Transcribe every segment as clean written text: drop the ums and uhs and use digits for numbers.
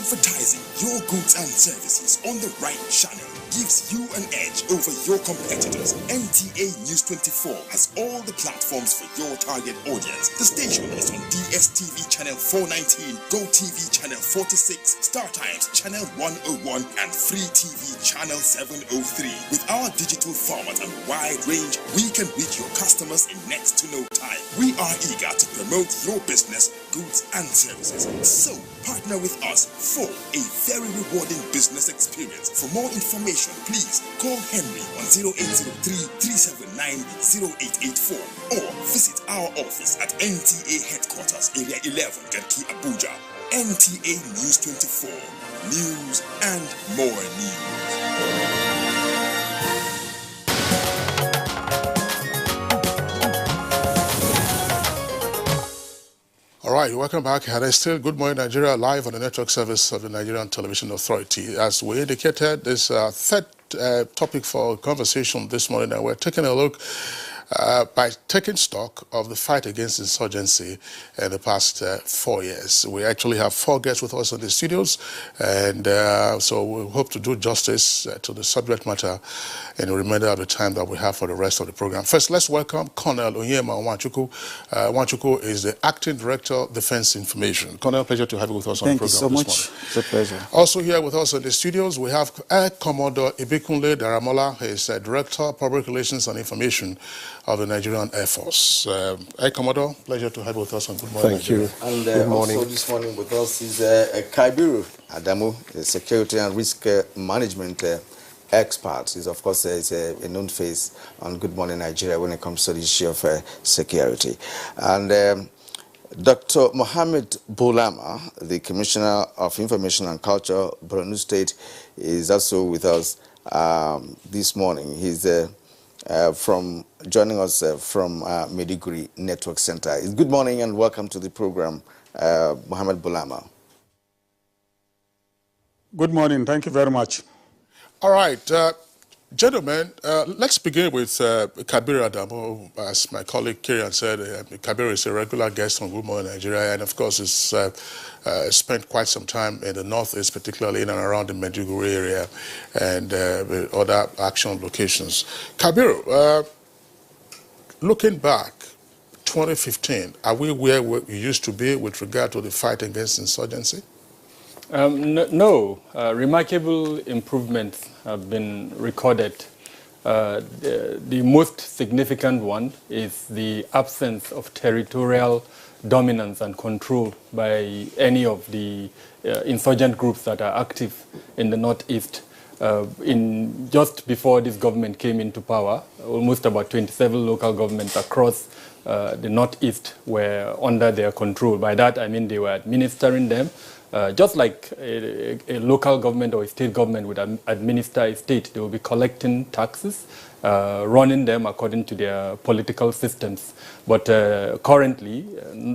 Advertising your goods and services on the right channel gives you an edge over your competitors. NTA News 24 has all the platforms for your target audience. The station is on DSTV channel 419, GoTV channel 46, StarTimes channel 101, and Free TV channel 703. With our digital format and wide range, we can reach your customers in next to no time. We are eager to promote your business, goods, and services. So, partner with us for a very rewarding business experience. For more information, please call Henry on 0803-379-0884 or visit our office at NTA Headquarters, Area 11, Garki, Abuja. NTA News 24. News and more news. All right, welcome back. And it's still Good Morning Nigeria live on the network service of the Nigerian Television Authority. As we indicated, this third topic for conversation this morning, and we're taking a look by taking stock of the fight against insurgency in the past 4 years. We actually have 4 guests with us in the studios, and so we hope to do justice to the subject matter in the remainder of the time that we have for the rest of the program. First, let's welcome Colonel Onyema Nwachukwu. Nwachukwu is the Acting Director of Defense Information. Colonel, pleasure to have you with us on the program this morning. Thank you so much. It's a pleasure. Also here with us in the studios, we have Air Commodore Ibikunle Daramola. He is Director of Public Relations and Information of the Nigerian Air Force. Air Commodore, pleasure to have you with us on Good Morning Nigeria. Thank you. And good morning. Also this morning with us is Kaibiru Adamu, Security and Risk Management expert. He's of course is a known face on Good Morning Nigeria when it comes to the issue of security. And Dr. Mohammed Bulama, the Commissioner of Information and Culture, Borno State, is also with us this morning. He's joining us from Mediguri Network Center. Good morning and welcome to the program, Mohammed Bulama. Good morning. Thank you very much. All right, gentlemen, let's begin with Kabiru Adamu. As my colleague Kirian said, Kabiru is a regular guest on Good Morning Nigeria, and of course has spent quite some time in the Northeast, particularly in and around the Maiduguri area and other action locations. Kabiru, looking back, 2015, are we where we used to be with regard to the fight against insurgency? No. Remarkable improvements have been recorded. The most significant one is the absence of territorial dominance and control by any of the insurgent groups that are active in the Northeast. Just before this government came into power, almost about 27 local governments across the Northeast were under their control. By that, I mean they were administering them. Just like a local government or a state government would administer a state, they will be collecting taxes, running them according to their political systems. But currently,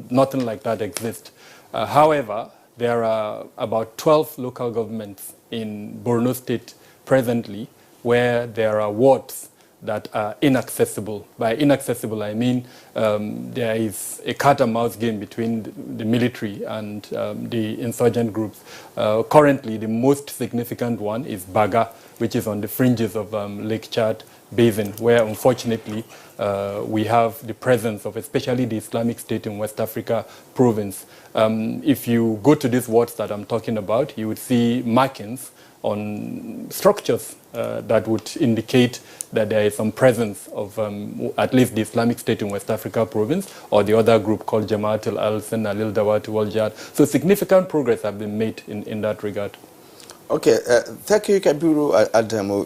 nothing like that exists. However, there are about 12 local governments in Borno State presently where there are wards that are inaccessible. By inaccessible, I mean there is a cat and mouse game between the military and the insurgent groups. Currently, the most significant one is Baga, which is on the fringes of Lake Chad Basin, where unfortunately we have the presence of especially the Islamic State in West Africa province. If you go to these wards that I'm talking about, you would see markings on structures that would indicate that there is some presence of at least the Islamic State in West Africa province or the other group called Jamaat al-Alsan al Dawat wal-Jihad. So significant progress have been made in that regard. Okay, thank you, Kabiru Adamu.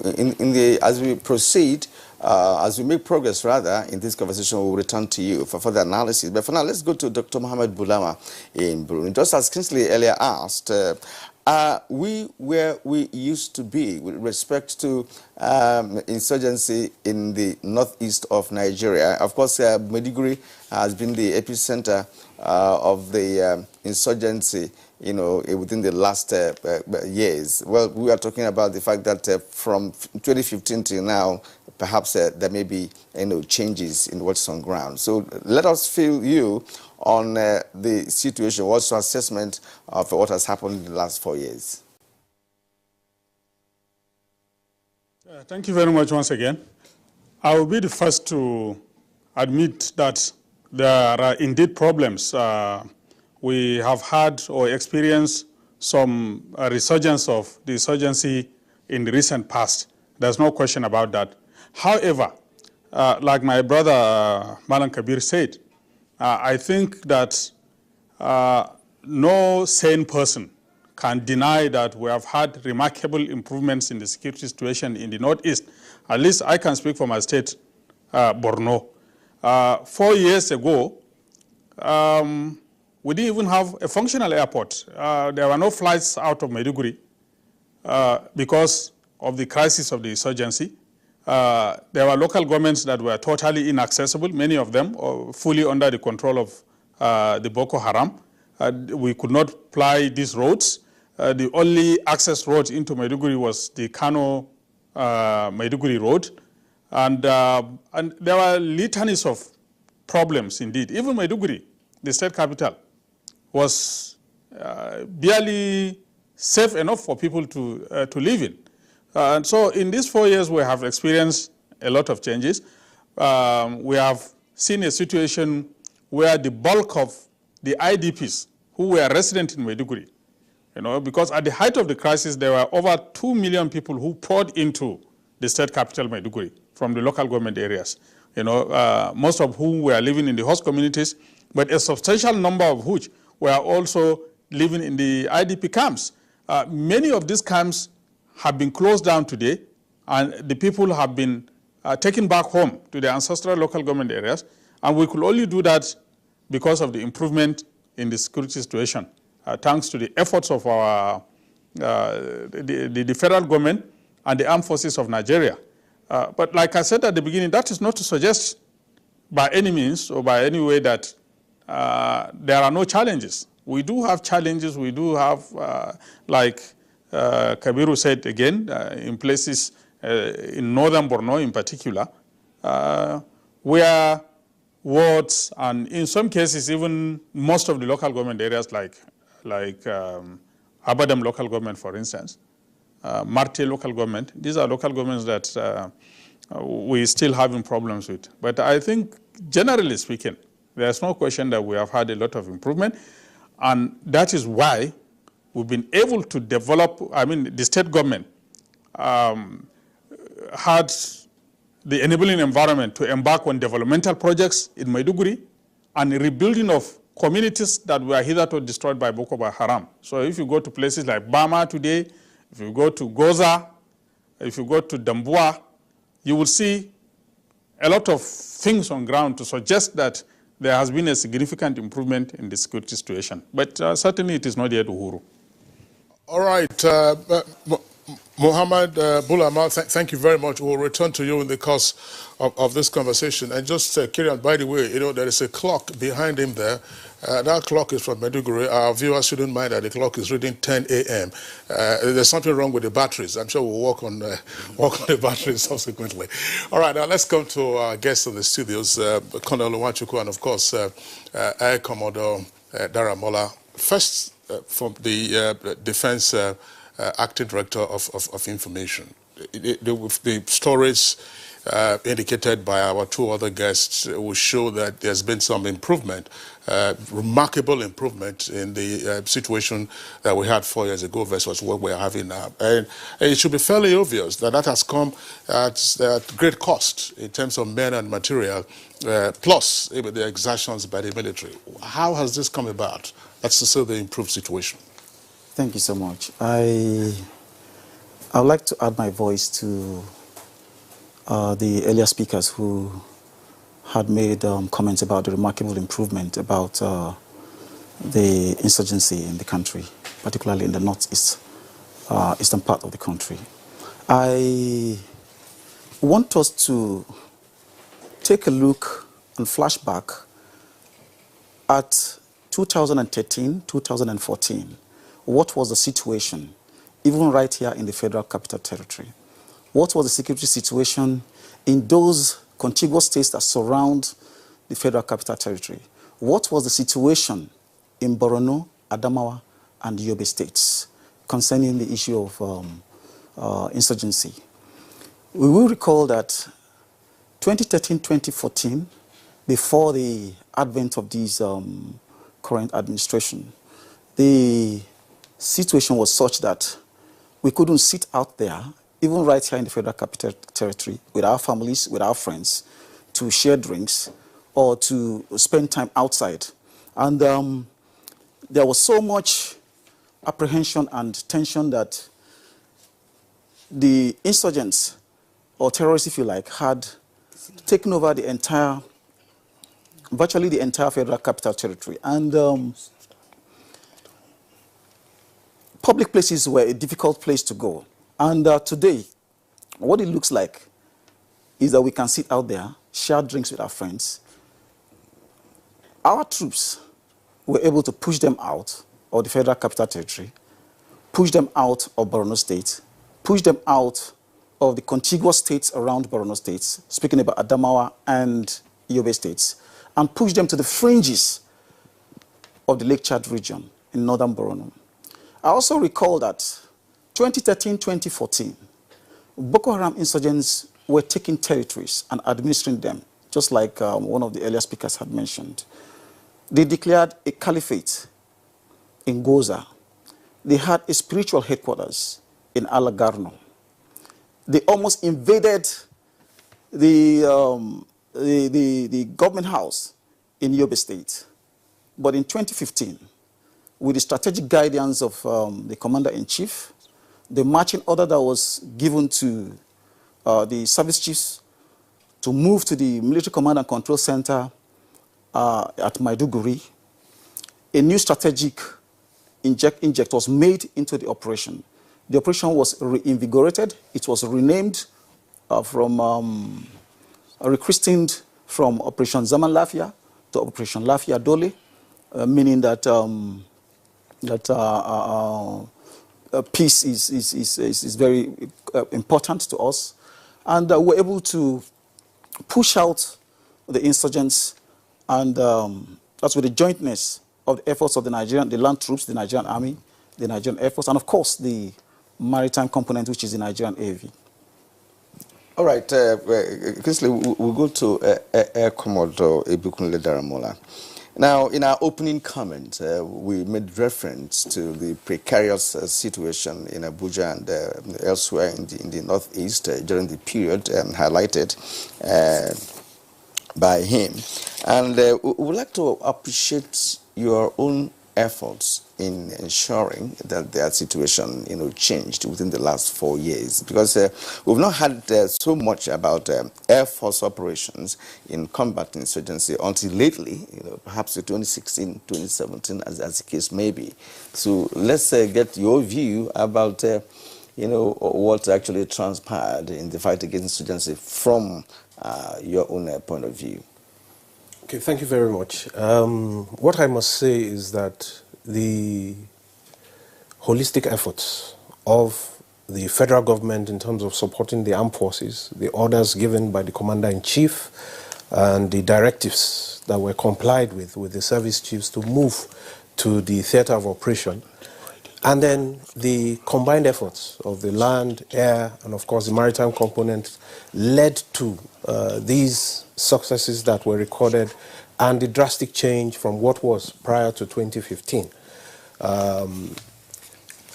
As we proceed, as we make progress rather in this conversation, we'll return to you for further analysis. But for now, let's go to Dr. Mohammed Bulama in Burundi. Just as Kingsley earlier asked, are we where we used to be with respect to insurgency in the northeast of Nigeria? Of course, Maiduguri has been the epicenter of the insurgency, you know, within the last years. Well, we are talking about the fact that from 2015 till now, perhaps there may be, you know, changes in what's on ground. So let us fill you on the situation? What's your assessment of what has happened in the last 4 years? Thank you very much once again. I will be the first to admit that there are indeed problems. We have had or experienced some resurgence of the insurgency in the recent past. There's no question about that. However, like my brother Malan Kabir said, I think that no sane person can deny that we have had remarkable improvements in the security situation in the Northeast. At least I can speak for my state, Borno. 4 years ago, we didn't even have a functional airport. There were no flights out of Maiduguri because of the crisis of the insurgency. There were local governments that were totally inaccessible, many of them fully under the control of the Boko Haram. We could not ply these roads. The only access road into Maiduguri was the Kano Maiduguri road. And there were litanies of problems indeed. Even Maiduguri, the state capital, was barely safe enough for people to live in. And so in these 4 years, we have experienced a lot of changes. We have seen a situation where the bulk of the IDPs who were resident in Maiduguri, because at the height of the crisis, there were over 2 million people who poured into the state capital, Maiduguri, from the local government areas. Most of whom were living in the host communities, but a substantial number of which were also living in the IDP camps. Many of these camps have been closed down today, and the people have been taken back home to their ancestral local government areas, and we could only do that because of the improvement in the security situation, thanks to the efforts of our the federal government and the armed forces of Nigeria. But like I said at the beginning, that is not to suggest by any means or by any way that there are no challenges. We do have challenges. We do have, like Kabiru said again, in places in northern Borno in particular, where wards and in some cases even most of the local government areas like Abadam local government, for instance, Marte local government, these are local governments that we still having problems with. But I think generally speaking, there's no question that we have had a lot of improvement, and that is why we've been able to develop, the state government had the enabling environment to embark on developmental projects in Maiduguri and rebuilding of communities that were hitherto destroyed by Boko Haram. So if you go to places like Bama today, if you go to Goza, if you go to Dambua, you will see a lot of things on ground to suggest that there has been a significant improvement in the security situation. But certainly it is not yet Uhuru. All right. Mohammed Bulama, thank you very much. We'll return to you in the course of this conversation. And just carry on, by the way, there is a clock behind him there. That clock is from Maiduguri. Our viewers shouldn't mind that the clock is reading 10 a.m. There's something wrong with the batteries. I'm sure we'll work on the batteries subsequently. All right, now let's come to our guests in the studios, Colonel Luwachuku and, of course, Air Commodore Daramola. First, from the Defense Acting Director of Information. The stories indicated by our two other guests will show that there's been some improvement, remarkable improvement in the situation that we had 4 years ago versus what we're having now. And it should be fairly obvious that that has come at great cost in terms of men and material, plus the exertions by the military. How has this come about? That's to say the improved situation. Thank you so much. I would like to add my voice to the earlier speakers who had made comments about the remarkable improvement about the insurgency in the country, particularly in the northeast, eastern part of the country. I want us to take a look and flashback at 2013, 2014. What was the situation, even right here in the Federal Capital Territory? What was the security situation in those contiguous states that surround the Federal Capital Territory? what was the situation in Borno, Adamawa, and Yobe states concerning the issue of insurgency. We will recall that 2013-2014, before the advent of this current administration, the situation was such that we couldn't sit out there, even right here in the Federal Capital Territory, with our families, with our friends, to share drinks or to spend time outside. And there was so much apprehension and tension that the insurgents, or terrorists if you like, had taken over the entire, virtually the entire Federal Capital Territory. And public places were a difficult place to go. And today, what it looks like is that we can sit out there, share drinks with our friends. Our troops were able to push them out of the Federal Capital Territory, push them out of Borno State, push them out of the contiguous states around Borno States, speaking about Adamawa and Yobe states, and push them to the fringes of the Lake Chad region in northern Borno. I also recall that 2013-2014, Boko Haram insurgents were taking territories and administering them, just like one of the earlier speakers had mentioned. They declared a caliphate in Goza. They had a spiritual headquarters in Alagarno. They almost invaded the government house in Yobe State. But in 2015, with the strategic guidance of the commander-in-chief, the marching order that was given to the service chiefs to move to the military command and control center at Maiduguri, a new strategic inject was made into the operation. The operation was reinvigorated. It was renamed rechristened from Operation Zaman Lafia to Operation Lafia Dole, meaning that peace is very important to us. And we're able to push out the insurgents, and that's with the jointness of the efforts of the land troops, the Nigerian Army, the Nigerian Air Force, and of course the maritime component, which is the Nigerian AV. All right, Kingsley, we'll go to Air Commodore Ebukunle Daramola. Now, in our opening comment, we made reference to the precarious situation in Abuja and elsewhere in the Northeast during the period highlighted by him. And we would like to appreciate your own efforts in ensuring that their situation, changed within the last 4 years, because we've not had so much about Air Force operations in combating insurgency until lately, perhaps 2016, 2017, as the case may be. So let's get your view about, what actually transpired in the fight against insurgency from your own point of view. Okay, thank you very much. What I must say is that the holistic efforts of the federal government in terms of supporting the armed forces, the orders given by the commander-in-chief, and the directives that were complied with the service chiefs to move to the theater of operation, and then the combined efforts of the land, air, and of course the maritime component led to these successes that were recorded and the drastic change from what was prior to 2015. And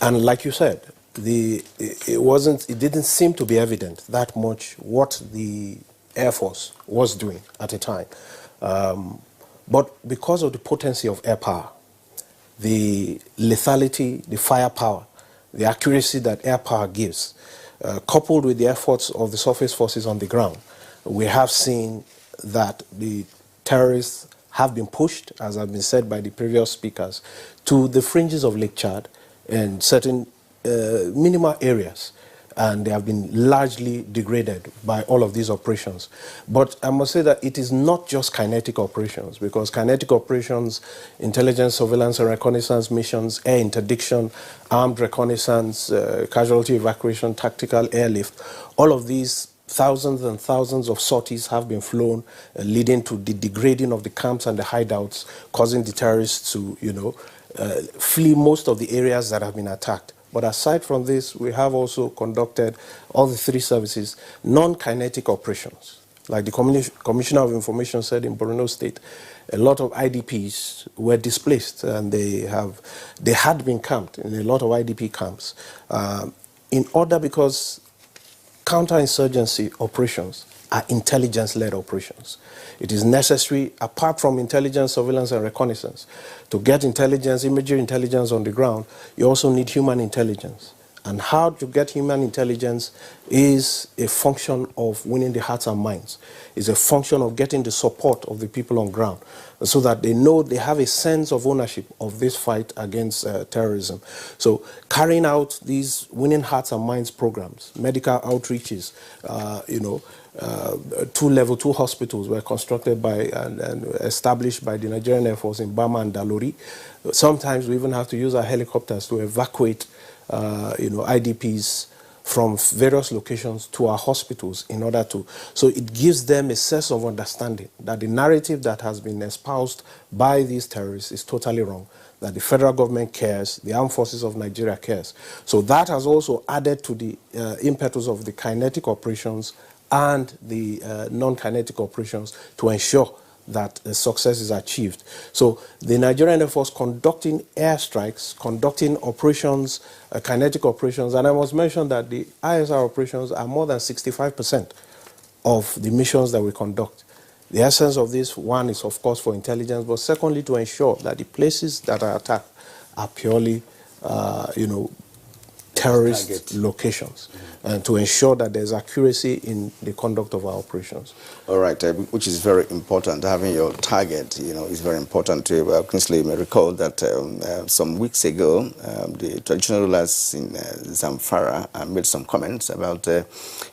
like you said, it didn't seem to be evident that much what the Air Force was doing at the time. But because of the potency of air power, the lethality, the firepower, the accuracy that air power gives, coupled with the efforts of the surface forces on the ground, we have seen that the terrorists have been pushed, as has been said by the previous speakers, to the fringes of Lake Chad and certain minimal areas, and they have been largely degraded by all of these operations. But I must say that it is not just kinetic operations, because kinetic operations, intelligence, surveillance, and reconnaissance missions, air interdiction, armed reconnaissance, casualty evacuation, tactical airlift, all of these thousands and thousands of sorties have been flown, leading to the degrading of the camps and the hideouts, causing the terrorists to, flee most of the areas that have been attacked. But aside from this, we have also conducted, all the three services, non-kinetic operations. Like the Commissioner of Information said in Borno State, a lot of IDPs were displaced, and they had been camped in a lot of IDP camps. Because counterinsurgency operations are intelligence-led operations. It is necessary, apart from intelligence, surveillance, and reconnaissance, to get intelligence, imagery intelligence on the ground, you also need human intelligence. And how to get human intelligence is a function of winning the hearts and minds. It's a function of getting the support of the people on ground so that they know they have a sense of ownership of this fight against terrorism. So carrying out these winning hearts and minds programs, medical outreaches, level 2 hospitals were constructed by and established by the Nigerian Air Force in Bama and Dalori. Sometimes we even have to use our helicopters to evacuate IDPs from various locations to our hospitals in order to, so it gives them a sense of understanding that the narrative that has been espoused by these terrorists is totally wrong, that the federal government cares, the armed forces of Nigeria cares. So that has also added to the impetus of the kinetic operations and the non-kinetic operations to ensure that success is achieved. So the Nigerian Air Force conducting airstrikes, conducting operations, kinetic operations, and I must mention that the ISR operations are more than 65% of the missions that we conduct. The essence of this, one, is of course for intelligence, but secondly to ensure that the places that are attacked are purely, terrorist locations, and to ensure that there's accuracy in the conduct of our operations. All right, which is very important. Having your target, is very important. Kingsley may recall that some weeks ago, the traditional rulers in Zamfara made some comments about,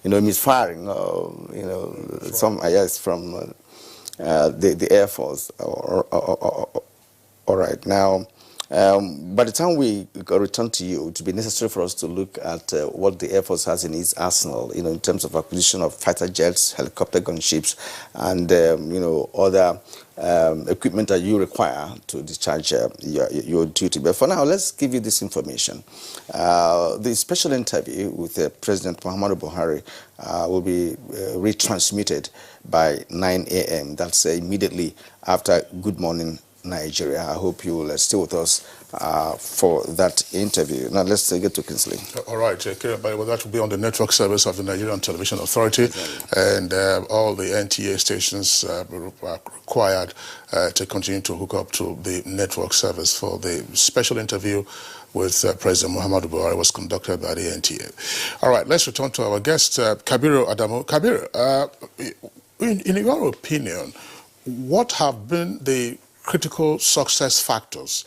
misfiring, some from the Air Force. All right, now. By the time we return to you, it will be necessary for us to look at what the Air Force has in its arsenal, in terms of acquisition of fighter jets, helicopter gunships, and, other equipment that you require to discharge your duty. But for now, let's give you this information. The special interview with President Muhammadu Buhari will be retransmitted by 9 a.m. That's immediately after Good Morning Nigeria. I hope you will stay with us for that interview. Now let's get to Kingsley. All right, that will be on the network service of the Nigerian Television Authority, and all the NTA stations are required to continue to hook up to the network service for the special interview with President Muhammadu Buhari was conducted by the NTA. All right, let's return to our guest, Kabiru Adamu. Kabiru, in your opinion, what have been the critical success factors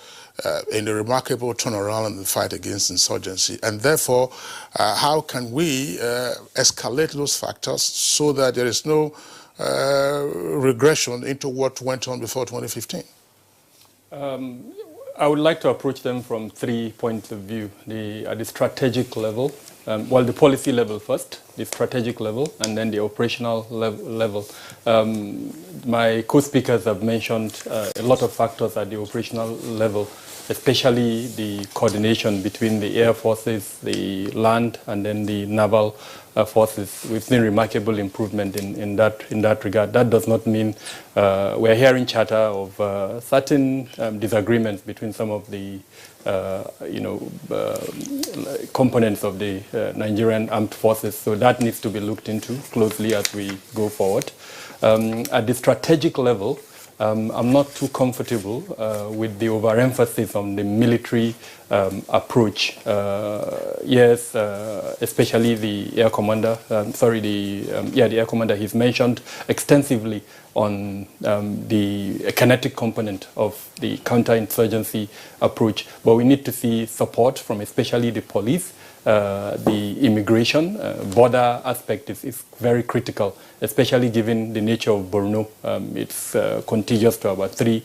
in the remarkable turnaround in the fight against insurgency, and therefore how can we escalate those factors so that there is no regression into what went on before 2015? I would like to approach them from 3 points of view. At the strategic level, the policy level first, the strategic level, and then the operational level. My co-speakers have mentioned a lot of factors at the operational level, especially the coordination between the air forces, the land, and then the naval forces. We've seen remarkable improvement in that regard. That does not mean we're hearing chatter of certain disagreements between some of the components of the Nigerian armed forces. So that needs to be looked into closely as we go forward. At the strategic level, I'm not too comfortable with the overemphasis on the military approach. Yes, especially the air commander. The air commander. He's mentioned extensively on the kinetic component of the counterinsurgency approach. But we need to see support from especially the police. The immigration border aspect is very critical, especially given the nature of Borno. It's contiguous to about 3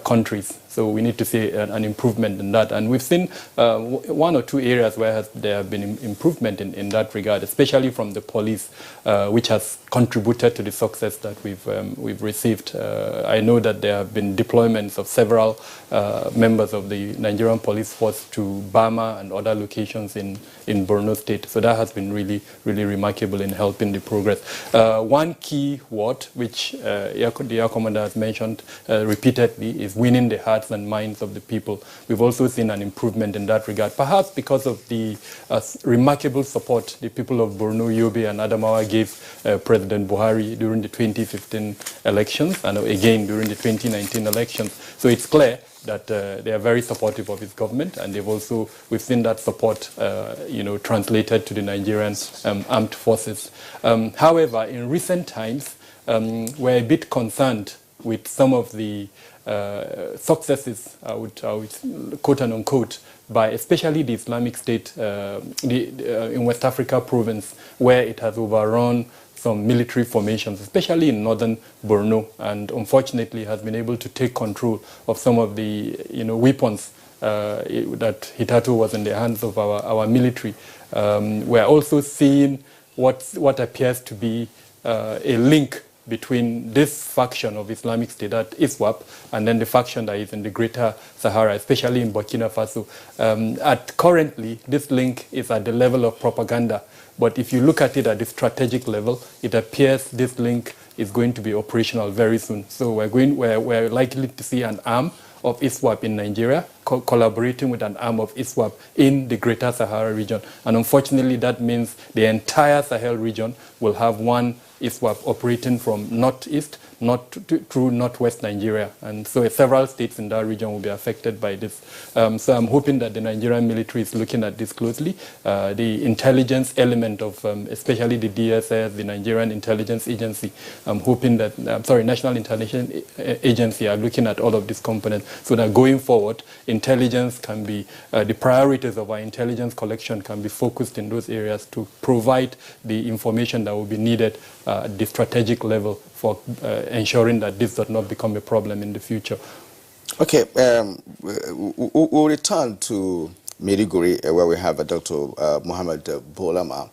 countries. So we need to see an improvement in that. And we've seen one or two areas where there have been improvement in that regard, especially from the police, which has contributed to the success that we've received. I know that there have been deployments of several members of the Nigerian police force to Bama and other locations in Borno State. So that has been really, really remarkable in helping the progress. One key word, which the Air Commander has mentioned repeatedly, is winning the hearts and minds of the people. We've also seen an improvement in that regard, perhaps because of the remarkable support the people of Borno, Yobe, and Adamawa gave President Buhari during the 2015 elections and again during the 2019 elections. So it's clear that they are very supportive of his government, and we've seen that support, translated to the Nigerian armed forces. However, in recent times, we're a bit concerned with some of the successes, I would quote and unquote, by especially the Islamic State in West Africa province, where it has overrun some military formations, especially in northern Borno, and unfortunately has been able to take control of some of the weapons that hitherto was in the hands of our military. We're also seeing what appears to be a link between this faction of Islamic State, that ISWAP, and then the faction that is in the Greater Sahara, especially in Burkina Faso. Currently, this link is at the level of propaganda. But if you look at it at the strategic level, it appears this link is going to be operational very soon. So we're likely to see an arm of ISWAP in Nigeria collaborating with an arm of ISWAP in the Greater Sahara region. And unfortunately, that means the entire Sahel region will have one ISWAP operating from northeast through northwest Nigeria. And so several states in that region will be affected by this. So I'm hoping that the Nigerian military is looking at this closely. The intelligence element of especially the DSS, the Nigerian Intelligence Agency, I'm hoping that, National Intelligence Agency are looking at all of these components so that going forward, intelligence can be, the priorities of our intelligence collection can be focused in those areas to provide the information that will be needed at the strategic level for ensuring that this does not become a problem in the future. Okay, we'll return to Maiduguri, where we have Dr. Mohammed Bolama.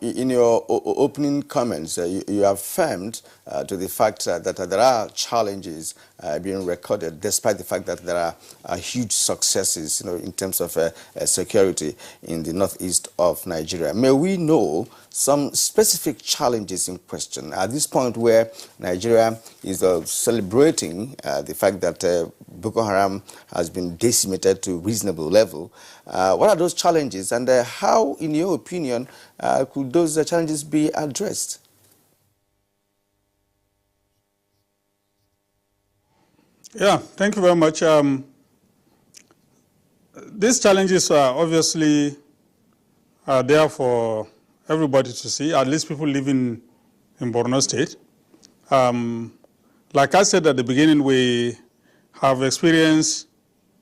In your opening comments, you affirmed to the fact that there are challenges being recorded, despite the fact that there are huge successes, in terms of security in the northeast of Nigeria. May we know some specific challenges in question at this point, where Nigeria is celebrating the fact that Boko Haram has been decimated to a reasonable level? What are those challenges, and how, in your opinion, could those challenges be addressed? Yeah, thank you very much. These challenges are obviously there for everybody to see, at least people living in Borno State. Like I said at the beginning, we have experienced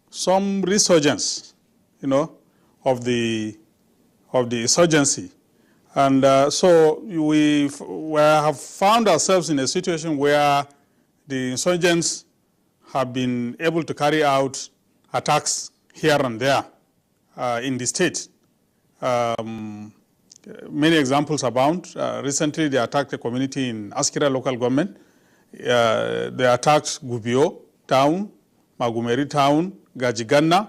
some resurgence, of the insurgency. And so we have found ourselves in a situation where the insurgents have been able to carry out attacks here and there in the state. Many examples abound. Recently, they attacked a community in Askira local government. They attacked Gubio town, Magumeri town, Gajiganna.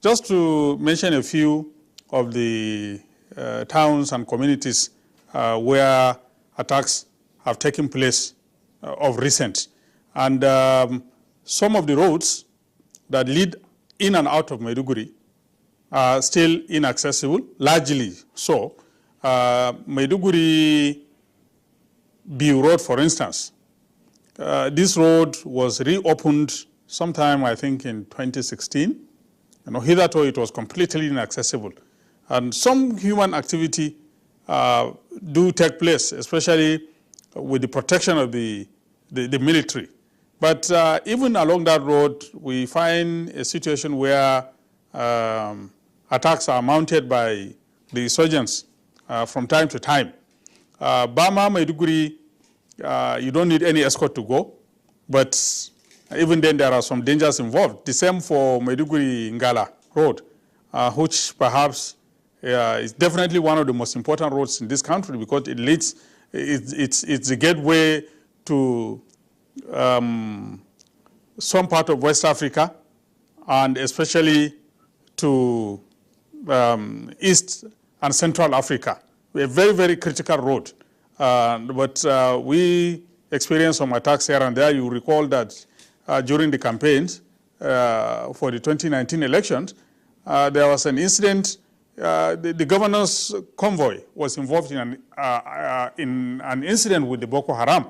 Just to mention a few of the towns and communities where attacks have taken place of recent. And some of the roads that lead in and out of Maiduguri are still inaccessible, largely so. Maiduguri Biu Road, for instance, this road was reopened sometime, I think, in 2016. Hitherto it was completely inaccessible. And some human activity do take place, especially with the protection of the military. But even along that road, we find a situation where attacks are mounted by the insurgents from time to time. Bama, Maiduguri, you don't need any escort to go, but Even then, there are some dangers involved. The same for Maiduguri-Ngala Road, which perhaps is definitely one of the most important roads in this country because it leads, it's the gateway to some part of West Africa and especially to East and Central Africa. A very, very critical road. But we experienced some attacks here and there. You recall that during the campaigns for the 2019 elections, there was an incident. The governor's convoy was involved in an incident with the Boko Haram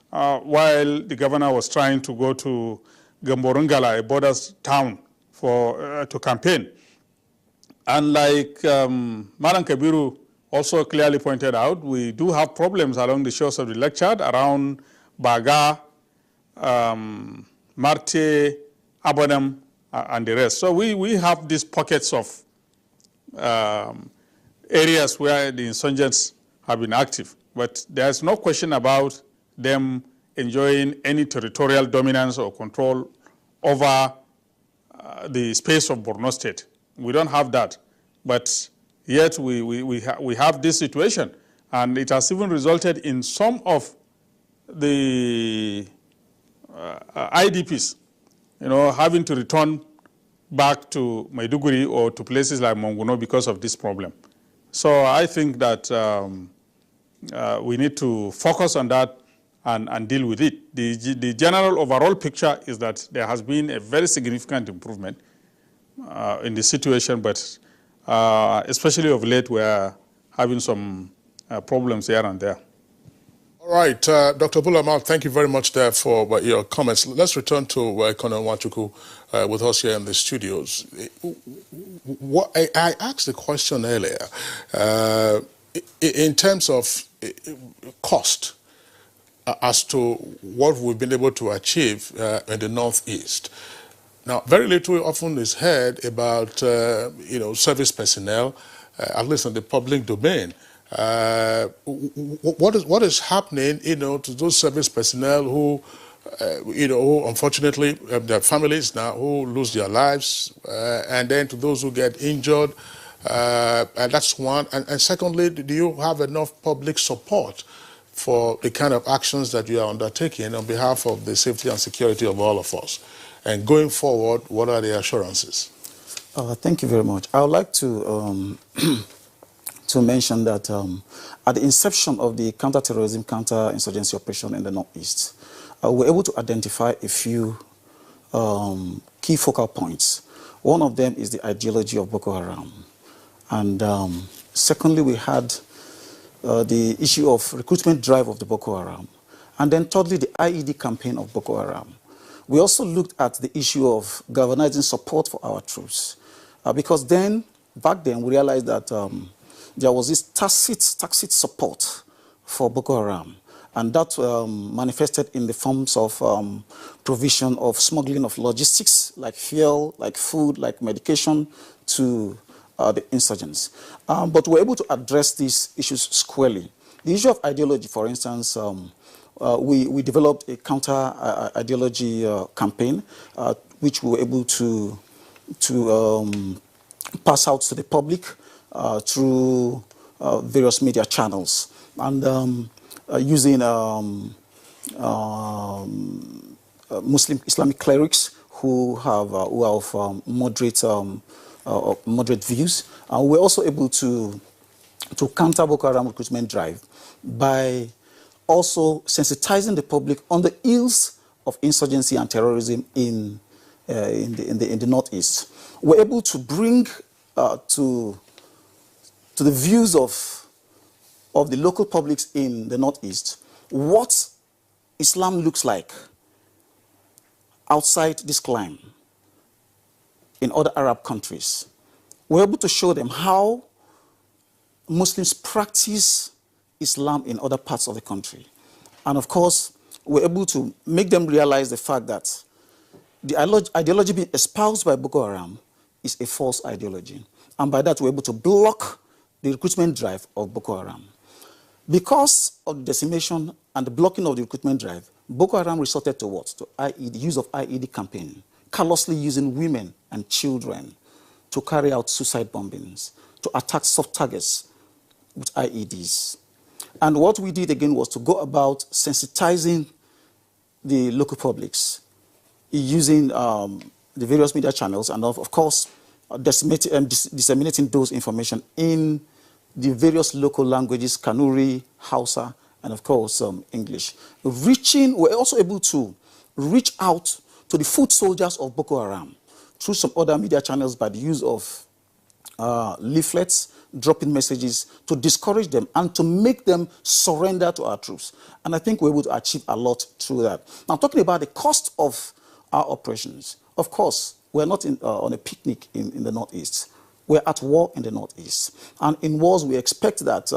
while the governor was trying to go to Gamborungala, a border town, to campaign. And like Madam Kabiru also clearly pointed out, we do have problems along the shores of the Lake Chad, around Baga, Marte, Abodam, and the rest. So we have these pockets of areas where the insurgents have been active. But there's no question about them enjoying any territorial dominance or control over the space of Borno State. We don't have that. But yet we have this situation. And it has even resulted in some of the IDPs, having to return back to Maiduguri or to places like Monguno because of this problem. So I think that we need to focus on that and deal with it. The general overall picture is that there has been a very significant improvement in the situation, but especially of late, we're having some problems here and there. All right, Dr. Bulamal, thank you very much there for your comments. Let's return to Colonel Nwachukwu with us here in the studios. I asked the question earlier in terms of cost as to what we've been able to achieve in the Northeast. Now, very little often is heard about, service personnel, at least in the public domain. What is happening, to those service personnel who, who unfortunately, their families now who lose their lives, and then to those who get injured, and that's one. And secondly, do you have enough public support for the kind of actions that you are undertaking on behalf of the safety and security of all of us? And going forward, what are the assurances? Thank you very much. I would like to to mention that at the inception of the counter-terrorism, counter-insurgency operation in the Northeast, we were able to identify a few key focal points. One of them is the ideology of Boko Haram. And secondly, we had the issue of recruitment drive of the Boko Haram. And then thirdly, the IED campaign of Boko Haram. We also looked at the issue of galvanizing support for our troops. Because back then, we realized that there was this tacit support for Boko Haram. And that manifested in the forms of provision of smuggling of logistics, like fuel, like food, like medication, to the insurgents. But we're able to address these issues squarely. The issue of ideology, for instance, we developed a counter-ideology campaign, which we were able to pass out to the public through various media channels. And using Muslim Islamic clerics who are of moderate views. We're also able to counter Boko Haram recruitment drive by also sensitizing the public on the ills of insurgency and terrorism in the Northeast. We're able to bring to the views of the local publics in the Northeast what Islam looks like outside this climb in other Arab countries. We're able to show them how Muslims practice Islam in other parts of the country. And of course, we're able to make them realize the fact that the ideology being espoused by Boko Haram is a false ideology. And by that, we're able to block the recruitment drive of Boko Haram. Because of the decimation and the blocking of the recruitment drive, Boko Haram resorted to what? To the use of IED campaign, callously using women and children to carry out suicide bombings, to attack soft targets with IEDs. And what we did again was to go about sensitizing the local publics using the various media channels and of course disseminating those information in the various local languages, Kanuri, Hausa, and of course English. We're also able to reach out to the foot soldiers of Boko Haram through some other media channels by the use of leaflets, dropping messages to discourage them and to make them surrender to our troops. And I think we're able to achieve a lot through that. Now, talking about the cost of our operations, of course, we're not on a picnic in the Northeast. We're at war in the Northeast. And in wars, we expect that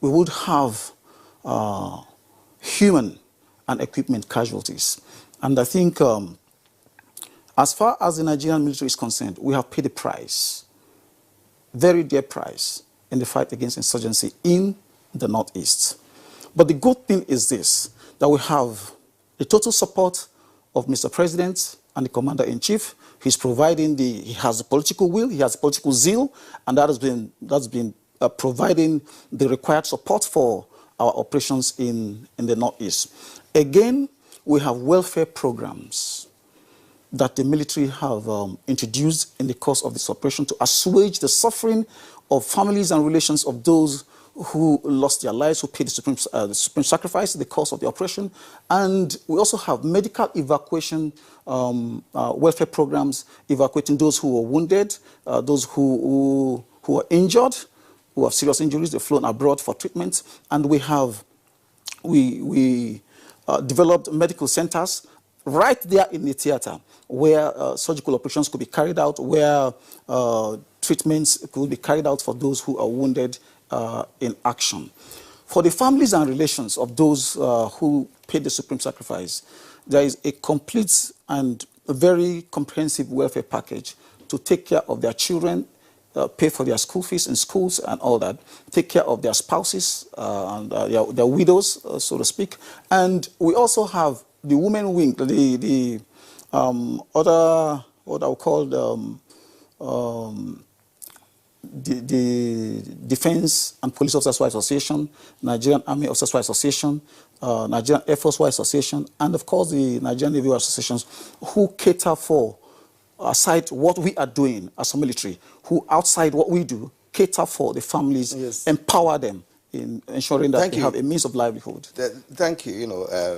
we would have human and equipment casualties. And I think as far as the Nigerian military is concerned, we have paid a price, very dear price, in the fight against insurgency in the Northeast. But the good thing is this, that we have the total support of Mr. President and the Commander-in-Chief. He has the political will, he has the political zeal, and that's been providing the required support for our operations in the Northeast. Again, we have welfare programs that the military have introduced in the course of this operation to assuage the suffering of families and relations of those who lost their lives, who paid the supreme sacrifice in the course of the operation. And we also have medical evacuation welfare programs, evacuating those who were wounded, those who are injured, who have serious injuries, they're flown abroad for treatment. And we developed medical centers right there in the theater where surgical operations could be carried out, where treatments could be carried out for those who are wounded in action. For the families and relations of those who paid the supreme sacrifice, there is a complete and a very comprehensive welfare package to take care of their children, pay for their school fees in schools and all that, take care of their spouses and their widows, so to speak. And we also have the women wing, the other, what I would call the Defense and Police Officers' Wives Association, Nigerian Army Officers' Wives Association, Nigerian Air Force Wives Association, and of course the Nigerian Navy Wives Associations, who cater for, aside what we are doing as a military, who outside what we do, cater for the families, yes, empower them in ensuring that they have a means of livelihood. Thank you.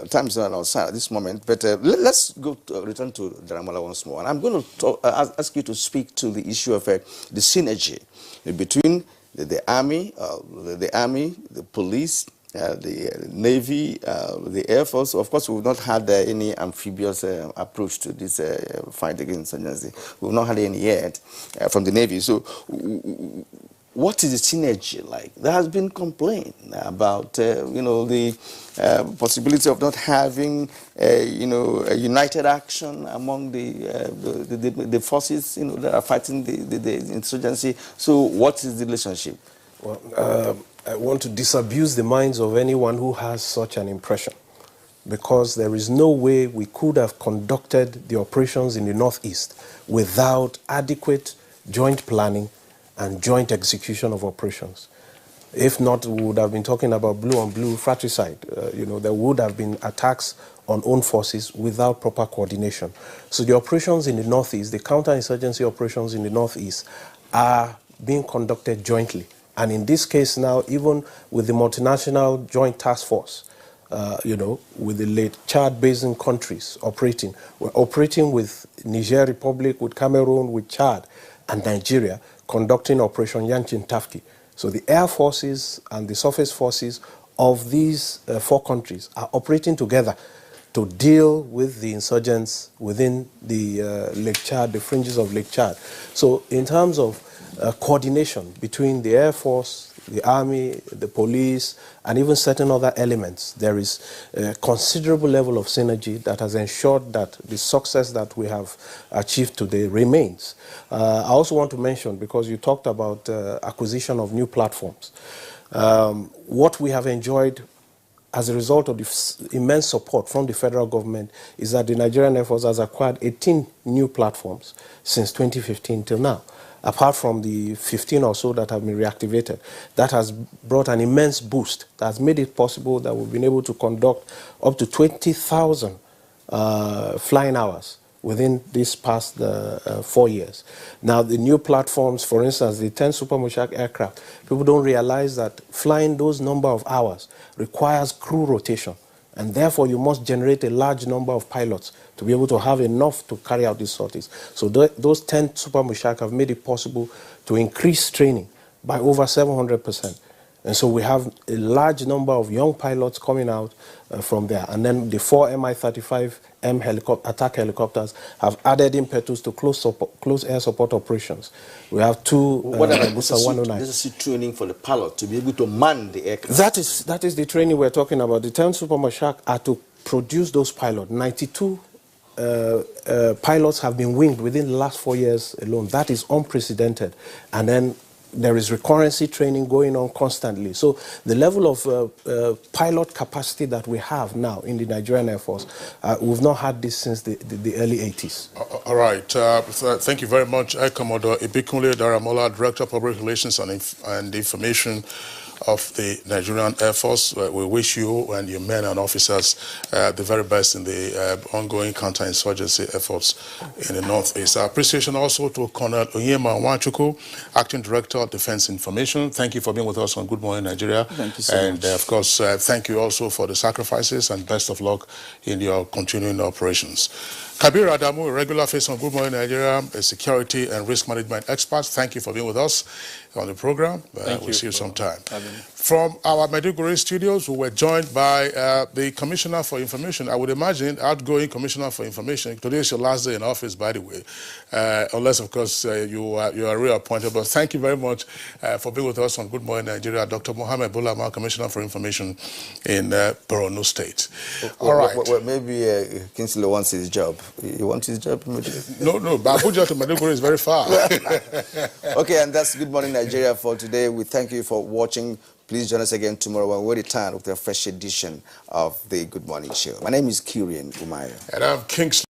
Time is not on our side at this moment, but let's return to Daramola once more. And I'm going to ask you to speak to the issue of the synergy between the army, the police, the Navy, the Air Force. Of course, we've not had any amphibious approach to this fight against insurgency. We've not had any yet from the Navy. So, what is the synergy like? There has been complaint about, the possibility of not having, a united action among the forces, that are fighting the insurgency. So, what is the relationship? Well, I want to disabuse the minds of anyone who has such an impression, because there is no way we could have conducted the operations in the Northeast without adequate joint planning and joint execution of operations. If not, we would have been talking about blue-on-blue fratricide. There would have been attacks on own forces without proper coordination. So the operations in the Northeast, the counterinsurgency operations in the Northeast, are being conducted jointly. And in this case now, even with the multinational joint task force, with the late Chad Basin countries operating, we're operating with Niger Republic, with Cameroon, with Chad, and Nigeria, conducting Operation Yanchin Tafki. So the air forces and the surface forces of these 4 countries are operating together to deal with the insurgents within the Lake Chad, the fringes of Lake Chad. So in terms of coordination between the Air Force, the Army, the police, and even certain other elements, there is a considerable level of synergy that has ensured that the success that we have achieved today remains. I also want to mention, because you talked about acquisition of new platforms, what we have enjoyed as a result of the immense support from the federal government, is that the Nigerian Air Force has acquired 18 new platforms since 2015 till now. Apart from the 15 or so that have been reactivated, that has brought an immense boost. That has made it possible that we've been able to conduct up to 20,000 flying hours within this past 4 years. Now, the new platforms, for instance, the 10 Super Mushak aircraft, people don't realize that flying those number of hours requires crew rotation. And therefore, you must generate a large number of pilots to be able to have enough to carry out these sorties. So those 10 Super Mushak have made it possible to increase training by over 700%. And so we have a large number of young pilots coming out from there. And then the 4 Mi-35M attack helicopters have added impetus to close air support operations. We have 2 what about Busa 109. necessary training for the pilot to be able to man the aircraft? That is the training we're talking about. The 10 Super Mushak are to produce those pilots. 92 pilots have been winged within the last 4 years alone. That is unprecedented. And then there is recurrency training going on constantly. So the level of pilot capacity that we have now in the Nigerian Air Force, we've not had this since the early 80s. All right. Thank you very much, Air Commodore Ibikunle Daramola, Director of Public Relations and Information of the Nigerian Air Force. We wish you and your men and officers the very best in the ongoing counterinsurgency efforts in the Northeast. Our appreciation also to Colonel Onyema Nwachukwu, Acting Director of Defense Information. Thank you for being with us on Good Morning Nigeria. Thank you so much. And of course, thank you also for the sacrifices and best of luck in your continuing operations. Kabir Adamu, a regular face on Good Morning Nigeria, a security and risk management expert. Thank you for being with us on the program. We'll see you sometime. From our Maiduguri studios, we were joined by the Commissioner for Information. I would imagine outgoing Commissioner for Information. Today is your last day in office, by the way, unless, of course, you are reappointed. But thank you very much for being with us on Good Morning Nigeria. Dr. Mohammed Bulama, Commissioner for Information in Borno State. All right. Well, maybe Kingsley wants his job. You want his job? No, but Abuja to Maiduguri is very far. Okay, and that's Good Morning Nigeria for today. We thank you for watching. Please join us again tomorrow when we return with a fresh edition of the Good Morning Show. My name is Kyrian Umayo. And I'm Kingsley.